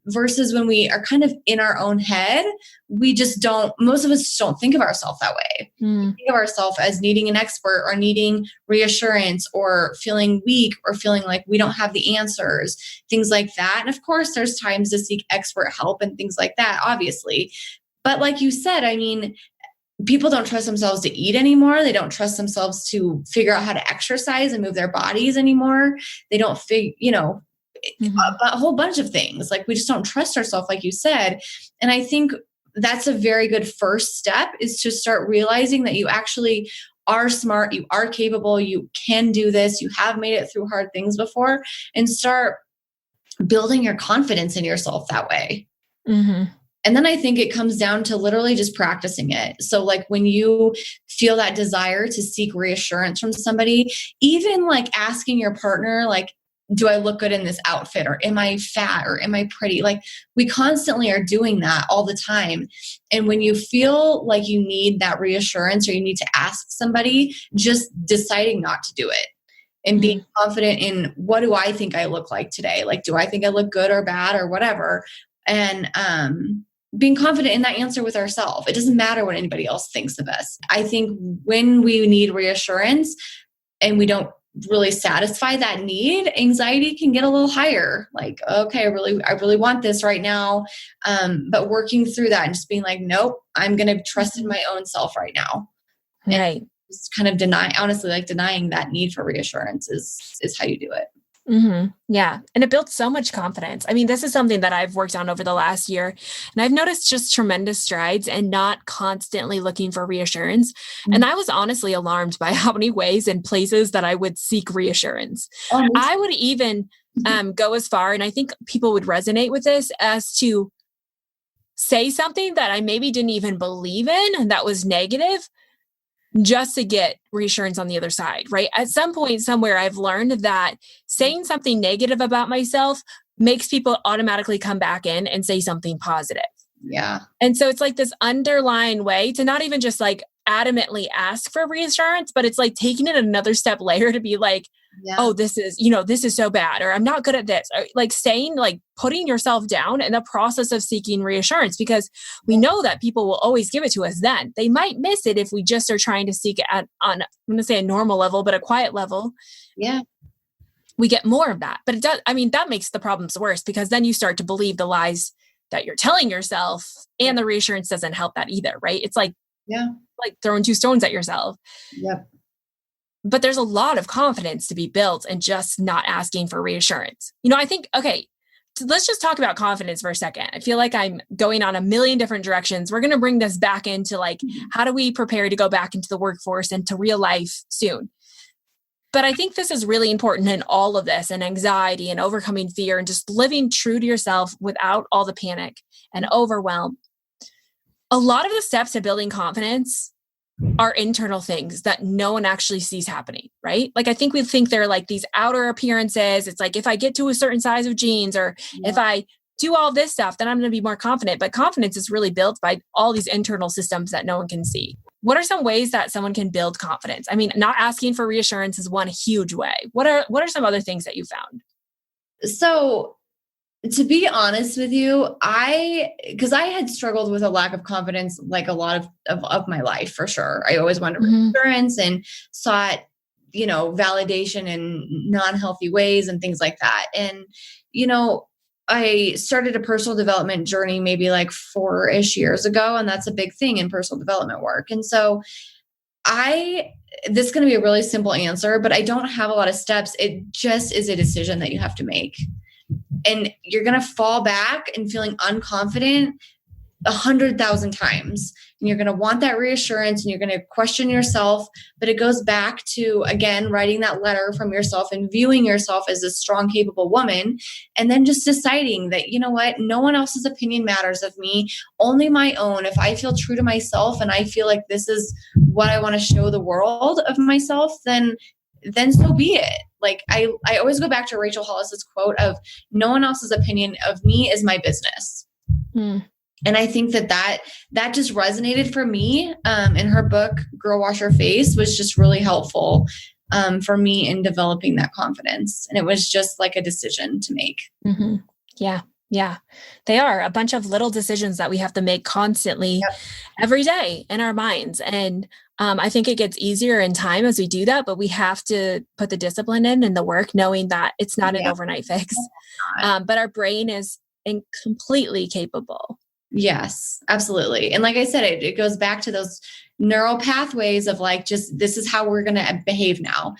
Versus when we are kind of in our own head, most of us don't think of ourselves that way. We think of ourselves as needing an expert or needing reassurance or feeling weak or feeling like we don't have the answers, things like that. And of course, there's times to seek expert help and things like that, obviously. But like you said, I mean, people don't trust themselves to eat anymore. They don't trust themselves to figure out how to exercise and move their bodies anymore. They don't a whole bunch of things. Like we just don't trust ourselves, like you said. And I think that's a very good first step, is to start realizing that you actually are smart, you are capable, you can do this, you have made it through hard things before, and start building your confidence in yourself that way. And then I think it comes down to literally just practicing it. So like when you feel that desire to seek reassurance from somebody, even like asking your partner, like, do I look good in this outfit? Or am I fat? Or am I pretty? Like we constantly are doing that all the time. And when you feel like you need that reassurance or you need to ask somebody, just deciding not to do it and being confident in, what do I think I look like today? Like, do I think I look good or bad or whatever? And being confident in that answer with ourselves. It doesn't matter what anybody else thinks of us. I think when we need reassurance and we don't really satisfy that need, anxiety can get a little higher. Like, okay, I really want this right now. But working through that and just being like, nope, I'm going to trust in my own self right now. Right. And just kind of denying that need for reassurance is how you do it. Yeah. And it builds so much confidence. I mean, this is something that I've worked on over the last year, and I've noticed just tremendous strides and not constantly looking for reassurance. And I was honestly alarmed by how many ways and places that I would seek reassurance. I would even go as far, and I think people would resonate with this, as to say something that I maybe didn't even believe in and that was negative, just to get reassurance on the other side, right? At some point somewhere, I've learned that saying something negative about myself makes people automatically come back in and say something positive. Yeah. And so it's like this underlying way to not even just like adamantly ask for reassurance, but it's like taking it another step later to be like, oh, this is so bad, or I'm not good at this. Or like saying, like putting yourself down in the process of seeking reassurance, because we know that people will always give it to us then. They might miss it if we just are trying to seek it on, I'm going to say a normal level, but a quiet level. Yeah. We get more of that. But it does, I mean, that makes the problems worse, because then you start to believe the lies that you're telling yourself, and the reassurance doesn't help that either, right? It's like, like throwing two stones at yourself. Yep. But there's a lot of confidence to be built in just not asking for reassurance. I think, okay, so let's just talk about confidence for a second. I feel like I'm going on a million different directions. We're going to bring this back into like, how do we prepare to go back into the workforce and to real life soon? But I think this is really important in all of this, and anxiety and overcoming fear and just living true to yourself without all the panic and overwhelm. A lot of the steps to building confidence are internal things that no one actually sees happening, right? Like, I think we think they're like these outer appearances. It's like, if I get to a certain size of jeans, or if I do all this stuff, then I'm going to be more confident. But confidence is really built by all these internal systems that no one can see. What are some ways that someone can build confidence? I mean, not asking for reassurance is one huge way. What are some other things that you found? So, to be honest with you, because I had struggled with a lack of confidence like a lot of my life, for sure. I always wanted reassurance and sought, validation in non-healthy ways and things like that. And, I started a personal development journey maybe like 4-ish years ago. And that's a big thing in personal development work. And so this is going to be a really simple answer, but I don't have a lot of steps. It just is a decision that you have to make. And you're going to fall back and feeling unconfident 100,000 times. And you're going to want that reassurance and you're going to question yourself. But it goes back to, again, writing that letter from yourself and viewing yourself as a strong, capable woman. And then just deciding that, you know what, no one else's opinion matters of me, only my own. If I feel true to myself and I feel like this is what I want to show the world of myself, then so be it. Like I always go back to Rachel Hollis's quote of no one else's opinion of me is my business. And I think that just resonated for me. In her book, Girl Wash Your Face, was just really helpful for me in developing that confidence. And it was just like a decision to make. Mm-hmm. Yeah. Yeah. They are a bunch of little decisions that we have to make constantly every day in our minds. And I think it gets easier in time as we do that, but we have to put the discipline in and the work, knowing that it's not an overnight fix. But our brain is completely capable. Yes, absolutely. And like I said, it goes back to those neural pathways of like, just, this is how we're going to behave now.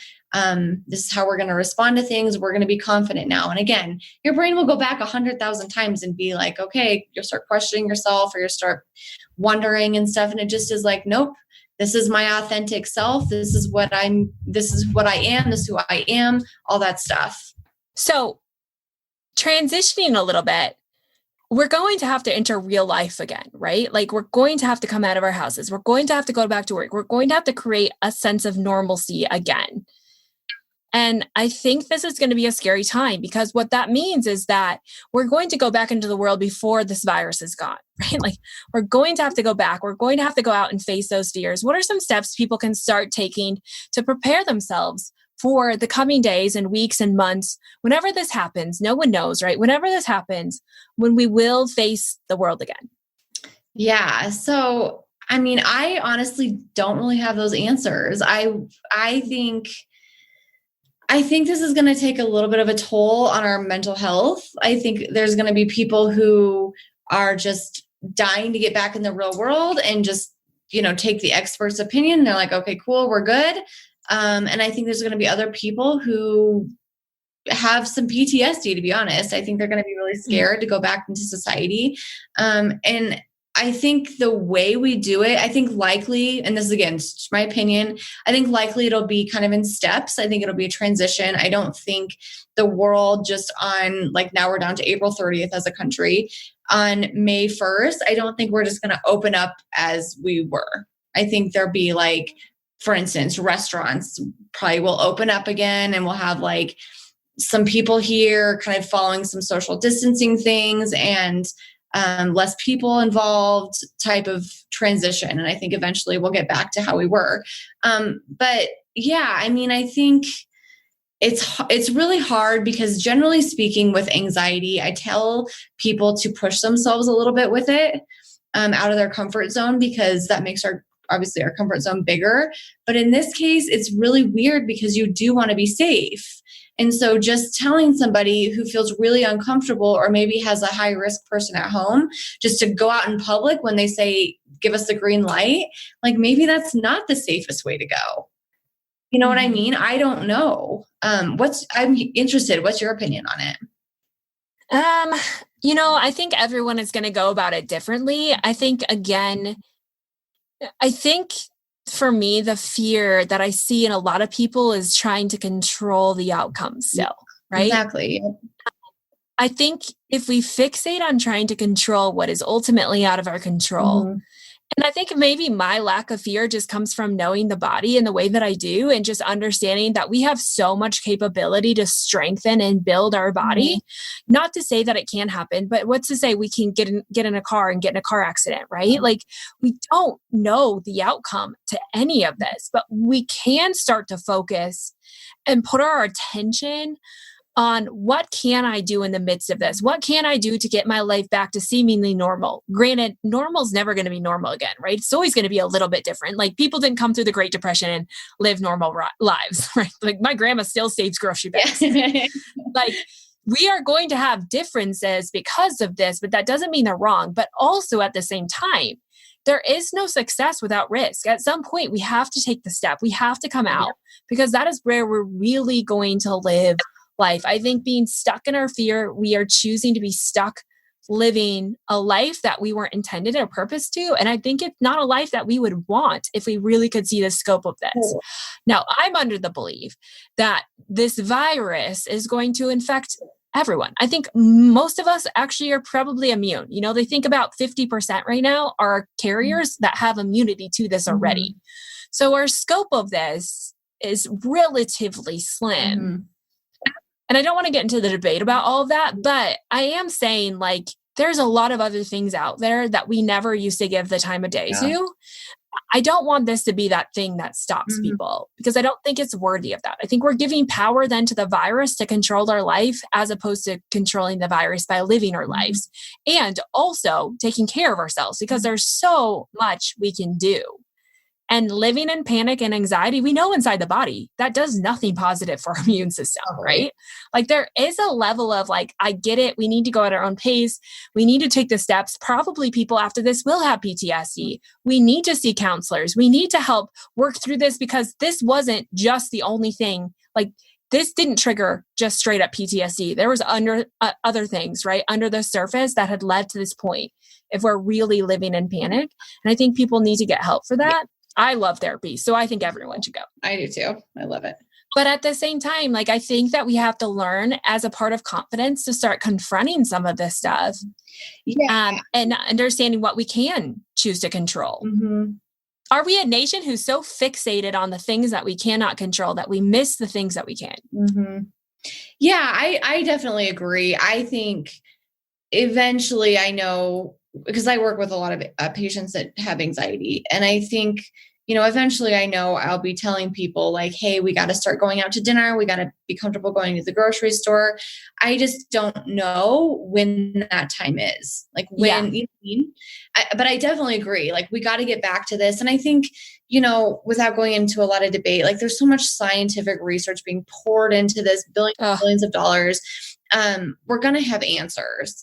This is how we're going to respond to things. We're going to be confident now. And again, your brain will go back 100,000 times and be like, okay, you'll start questioning yourself or you'll start wondering and stuff. And it just is like, nope, this is my authentic self. This is what I am. This is who I am, all that stuff. So transitioning a little bit, we're going to have to enter real life again, right? Like we're going to have to come out of our houses. We're going to have to go back to work. We're going to have to create a sense of normalcy again. And I think this is going to be a scary time because what that means is that we're going to go back into the world before this virus is gone, right? Like we're going to have to go back. We're going to have to go out and face those fears. What are some steps people can start taking to prepare themselves for the coming days and weeks and months, whenever this happens? No one knows, right? Whenever this happens, when we will face the world again. Yeah. So, I mean, I honestly don't really have those answers. I think this is going to take a little bit of a toll on our mental health. I think there's going to be people who are just dying to get back in the real world and just, take the expert's opinion. They're like, okay, cool, we're good. And I think there's going to be other people who have some PTSD, to be honest. I think they're going to be really scared to go back into society. And I think the way we do it, I think likely, and this is again, just my opinion, I think likely it'll be kind of in steps. I think it'll be a transition. I don't think the world just on like now we're down to April 30th as a country on May 1st. I don't think we're just going to open up as we were. I think there'll be like, for instance, restaurants probably will open up again and we'll have like some people here kind of following some social distancing things and less people involved type of transition. And I think eventually we'll get back to how we were. But yeah, I mean, I think it's really hard because generally speaking with anxiety, I tell people to push themselves a little bit with it out of their comfort zone because that makes obviously our comfort zone bigger. But in this case, it's really weird because you do want to be safe. And so just telling somebody who feels really uncomfortable or maybe has a high risk person at home just to go out in public when they say, give us the green light, like maybe that's not the safest way to go. You know what I mean? I don't know. I'm interested. What's your opinion on it? I think everyone is going to go about it differently. I think for me, the fear that I see in a lot of people is trying to control the outcome still, right? Exactly. I think if we fixate on trying to control what is ultimately out of our control, and I think maybe my lack of fear just comes from knowing the body and the way that I do and just understanding that we have so much capability to strengthen and build our body. Not to say that it can't happen, but what's to say we can get in a car and get in a car accident, right? Like we don't know the outcome to any of this, but we can start to focus and put our attention on what can I do in the midst of this? What can I do to get my life back to seemingly normal? Granted, normal is never going to be normal again, right? It's always going to be a little bit different. Like people didn't come through the Great Depression and live normal lives, right? Like my grandma still saves grocery bags. Like we are going to have differences because of this, but that doesn't mean they're wrong. But also at the same time, there is no success without risk. At some point, we have to take the step. We have to come out because that is where we're really going to live life. I think being stuck in our fear, we are choosing to be stuck living a life that we weren't intended or purpose to. And I think it's not a life that we would want if we really could see the scope of this. Now, I'm under the belief that this virus is going to infect everyone. I think most of us actually are probably immune. You know, they think about 50% right now are carriers that have immunity to this already. So our scope of this is relatively slim. And I don't want to get into the debate about all of that, but I am saying like, there's a lot of other things out there that we never used to give the time of day to. I don't want this to be that thing that stops people because I don't think it's worthy of that. I think we're giving power then to the virus to control our life as opposed to controlling the virus by living our lives and also taking care of ourselves because there's so much we can do. And living in panic and anxiety, we know inside the body, that does nothing positive for our immune system, right? Like there is a level of like, I get it. We need to go at our own pace. We need to take the steps. Probably people after this will have PTSD. We need to see counselors. We need to help work through this because this wasn't just the only thing. Like this didn't trigger just straight up PTSD. There was other things, right? Under the surface that had led to this point if we're really living in panic. And I think people need to get help for that. I love therapy. So I think everyone should go. I do too. I love it. But at the same time, like I think that we have to learn as a part of confidence to start confronting some of this stuff. And understanding what we can choose to control. Are we a nation who's so fixated on the things that we cannot control that we miss the things that we can? Yeah, I definitely agree. I think eventually I know because I work with a lot of patients that have anxiety. And I think, you know, eventually I know I'll be telling people like, hey, we got to start going out to dinner. We got to be comfortable going to the grocery store. I just don't know when that time is. Like when, you know what I mean? But I definitely agree. Like we got to get back to this. And I think, you know, without going into a lot of debate, like there's so much scientific research being poured into this, billions of dollars. We're going to have answers.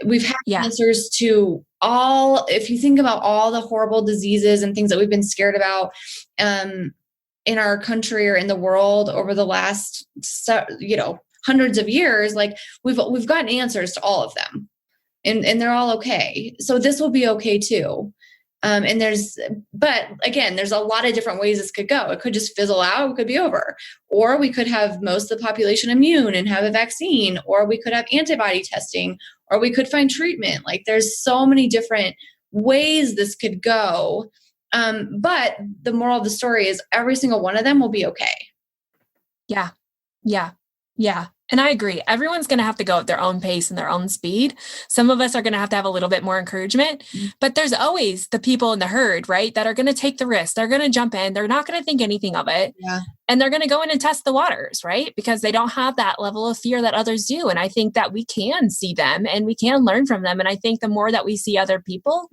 We've had answers to all, if you think about all the horrible diseases and things that we've been scared about in our country or in the world over the last, you know, hundreds of years, like we've gotten answers to all of them and they're all okay. So this will be okay too. But again, there's a lot of different ways this could go. It could just fizzle out. It could be over, or we could have most of the population immune and have a vaccine, or we could have antibody testing, or we could find treatment. Like there's so many different ways this could go. But the moral of the story is every single one of them will be okay. Yeah. And I agree. Everyone's going to have to go at their own pace and their own speed. Some of us are going to have a little bit more encouragement, but there's always the people in the herd, right? That are going to take the risk. They're going to jump in. They're not going to think anything of it. And they're going to go in and test the waters, right? Because they don't have that level of fear that others do. And I think that we can see them and we can learn from them. And I think the more that we see other people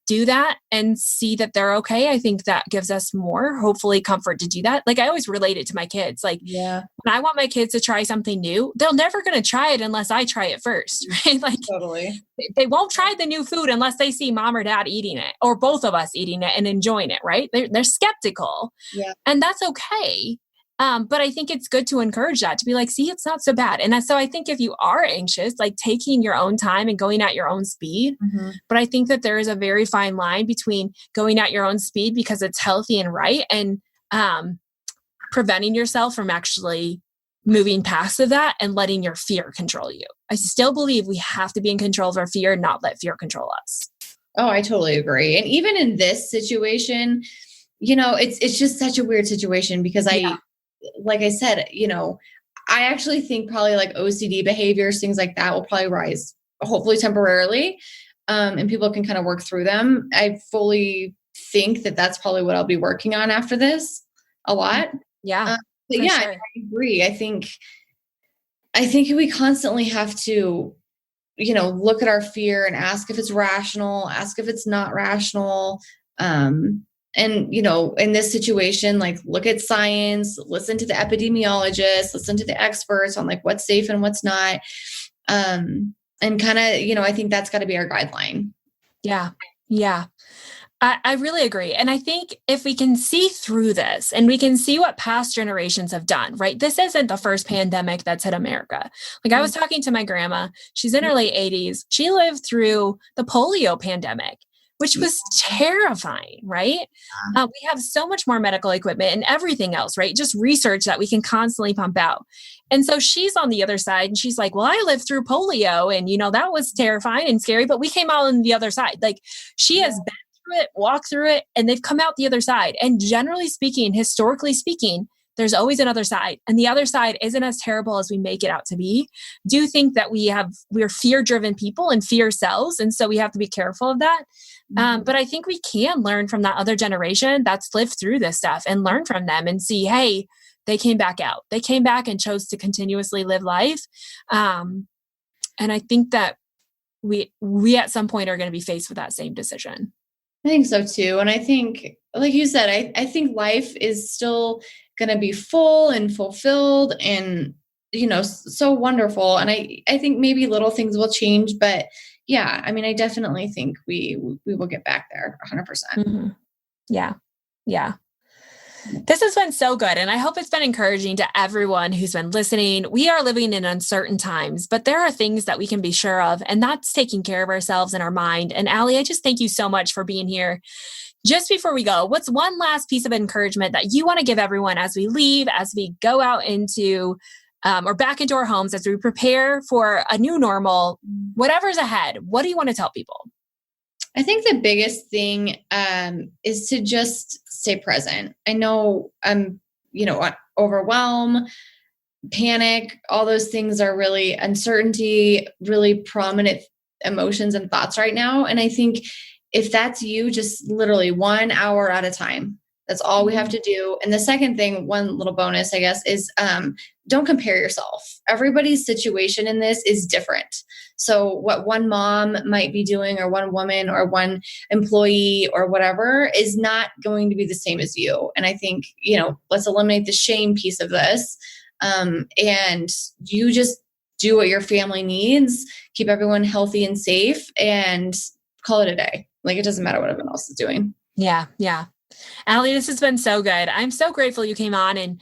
do that and see that they're okay, I think that gives us more, hopefully, comfort to do that. Like I always relate it to my kids. Like when I want my kids to try something new, they're never going to try it unless I try it first, right? Like they won't try the new food unless they see mom or dad eating it or both of us eating it and enjoying it, right? They're skeptical and that's okay. But I think it's good to encourage that, to be like, see, it's not so bad. And so I think if you are anxious, like taking your own time and going at your own speed, but I think that there is a very fine line between going at your own speed because it's healthy and right and preventing yourself from actually moving past of that and letting your fear control you. I still believe we have to be in control of our fear and not let fear control us. Oh, I totally agree. And even in this situation, you know, it's just such a weird situation because like I said, you know, I actually think probably like OCD behaviors, things like that will probably rise, hopefully temporarily. And people can kind of work through them. I fully think that that's probably what I'll be working on after this a lot. Sure. I agree. I think we constantly have to, you know, look at our fear and ask if it's rational, ask if it's not rational. And, in this situation, like look at science, listen to the epidemiologists, listen to the experts on like what's safe and what's not. And kind of, I think that's got to be our guideline. Yeah. Yeah. I really agree. And I think if we can see through this and we can see what past generations have done, right? This isn't the first pandemic that's hit America. Like I was talking to my grandma, she's in her late 80s. She lived through the polio pandemic, which was terrifying, right? We have so much more medical equipment and everything else, right? Just research that we can constantly pump out. And so she's on the other side and she's like, well, I lived through polio and, that was terrifying and scary, but we came out on the other side. Like she has been through it, walked through it, and they've come out the other side. And generally speaking, historically speaking, there's always another side. And the other side isn't as terrible as we make it out to be. Do think that we're fear-driven people and fear sells. And so we have to be careful of that. But I think we can learn from that other generation that's lived through this stuff and learn from them and see, hey, they came back out. They came back and chose to continuously live life. And I think that we at some point are going to be faced with that same decision. I think so too. And I think, like you said, I think life is still going to be full and fulfilled and, so wonderful. And I think maybe little things will change, but yeah, I mean, I definitely think we will get back there 100%. Mm-hmm. Yeah. Yeah. This has been so good. And I hope it's been encouraging to everyone who's been listening. We are living in uncertain times, but there are things that we can be sure of, and that's taking care of ourselves and our mind. And Ali, I just thank you so much for being here. Just before we go, what's one last piece of encouragement that you want to give everyone as we leave, as we go out into or back into our homes, as we prepare for a new normal, whatever's ahead? What do you want to tell people? I think the biggest thing is to just stay present. I know overwhelm, panic, all those things are really uncertainty, really prominent emotions and thoughts right now. And I think if that's you, just literally 1 hour at a time, that's all we have to do. And the second thing, one little bonus, I guess, is don't compare yourself. Everybody's situation in this is different. So what one mom might be doing or one woman or one employee or whatever is not going to be the same as you. And I think, let's eliminate the shame piece of this. And you just do what your family needs, keep everyone healthy and safe, and call it a day. Like it doesn't matter what everyone else is doing. Yeah. Yeah. Ali, this has been so good. I'm so grateful you came on and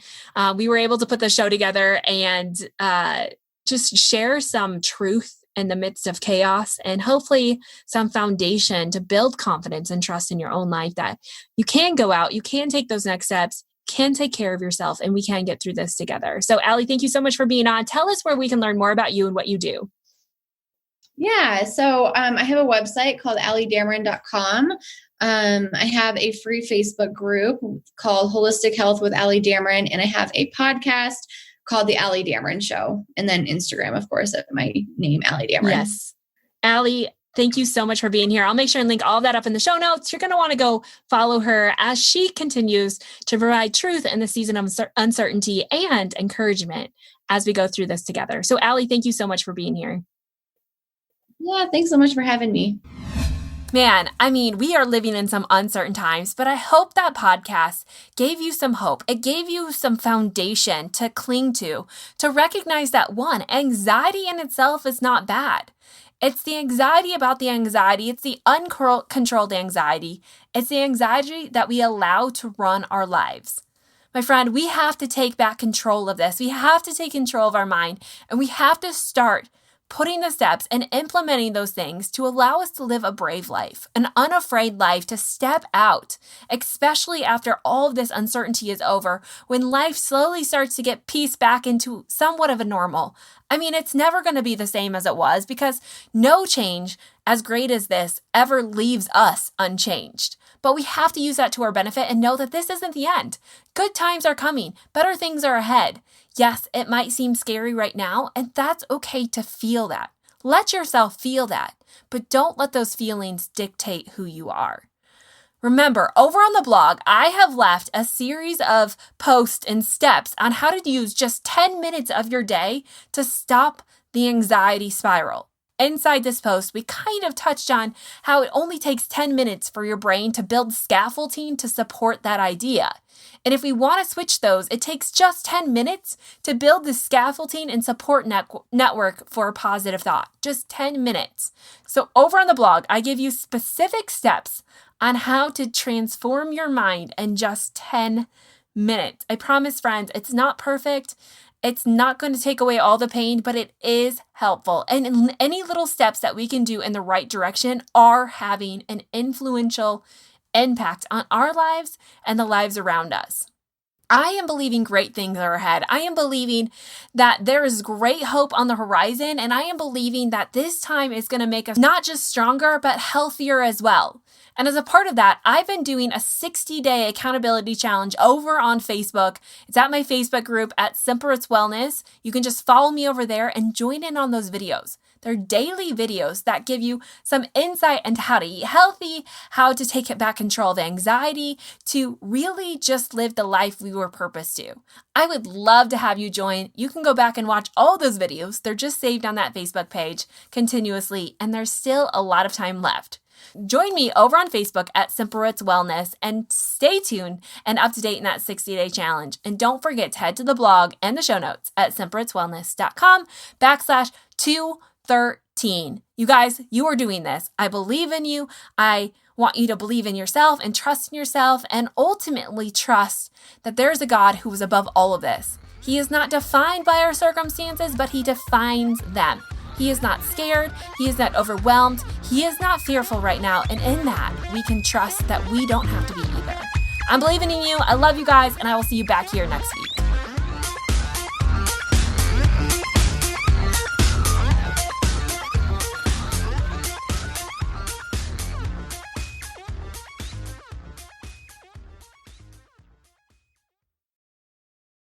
we were able to put the show together and just share some truth in the midst of chaos and hopefully some foundation to build confidence and trust in your own life that you can go out, you can take those next steps, can take care of yourself, and we can get through this together. So Ali, thank you so much for being on. Tell us where we can learn more about you and what you do. Yeah. So I have a website called alidamron.com. I have a free Facebook group called Holistic Health with Ali Damron, and I have a podcast called The Ali Damron Show, and then Instagram, of course, at my name, Ali Damron. Yes. Ali, thank you so much for being here. I'll make sure and link all of that up in the show notes. You're going to want to go follow her as she continues to provide truth in the season of uncertainty and encouragement as we go through this together. So Ali, thank you so much for being here. Yeah, thanks so much for having me. Man, I mean, we are living in some uncertain times, but I hope that podcast gave you some hope. It gave you some foundation to cling to recognize that one, anxiety in itself is not bad. It's the anxiety about the anxiety. It's the uncontrolled anxiety. It's the anxiety that we allow to run our lives. My friend, we have to take back control of this. We have to take control of our mind, and we have to start putting the steps and implementing those things to allow us to live a brave life, an unafraid life, to step out, especially after all of this uncertainty is over, when life slowly starts to get pieced back into somewhat of a normal. I mean, it's never going to be the same as it was because no change as great as this ever leaves us unchanged. But we have to use that to our benefit and know that this isn't the end. Good times are coming. Better things are ahead. Yes, it might seem scary right now, and that's okay to feel that. Let yourself feel that, but don't let those feelings dictate who you are. Remember, over on the blog, I have left a series of posts and steps on how to use just 10 minutes of your day to stop the anxiety spiral. inside this post, we kind of touched on how it only takes 10 minutes for your brain to build scaffolding to support that idea. And if we want to switch those, it takes just 10 minutes to build the scaffolding and support network for a positive thought. Just 10 minutes. So over on the blog, I give you specific steps on how to transform your mind in just 10 minutes. I promise, friends, it's not perfect. It's not going to take away all the pain, but it is helpful. And any little steps that we can do in the right direction are having an influential impact on our lives and the lives around us. I am believing great things are ahead. I am believing that there is great hope on the horizon, and I am believing that this time is going to make us not just stronger, but healthier as well. And as a part of that, I've been doing a 60-day accountability challenge over on Facebook. It's at my Facebook group at Simple It's Wellness. You can just follow me over there and join in on those videos. They're daily videos that give you some insight into how to eat healthy, how to take back control of anxiety, to really just live the life we were purposed to. I would love to have you join. You can go back and watch all those videos. They're just saved on that Facebook page continuously, and there's still a lot of time left. Join me over on Facebook at Simple It's Wellness and stay tuned and up to date in that 60-day challenge. And don't forget to head to the blog and the show notes at simpleitswellness.com/213. You guys, you are doing this. I believe in you. I want you to believe in yourself and trust in yourself, and ultimately trust that there's a God who is above all of this. He is not defined by our circumstances, but he defines them. He is not scared. He is not overwhelmed. He is not fearful right now. And in that, we can trust that we don't have to be either. I'm believing in you. I love you guys, and I will see you back here next week.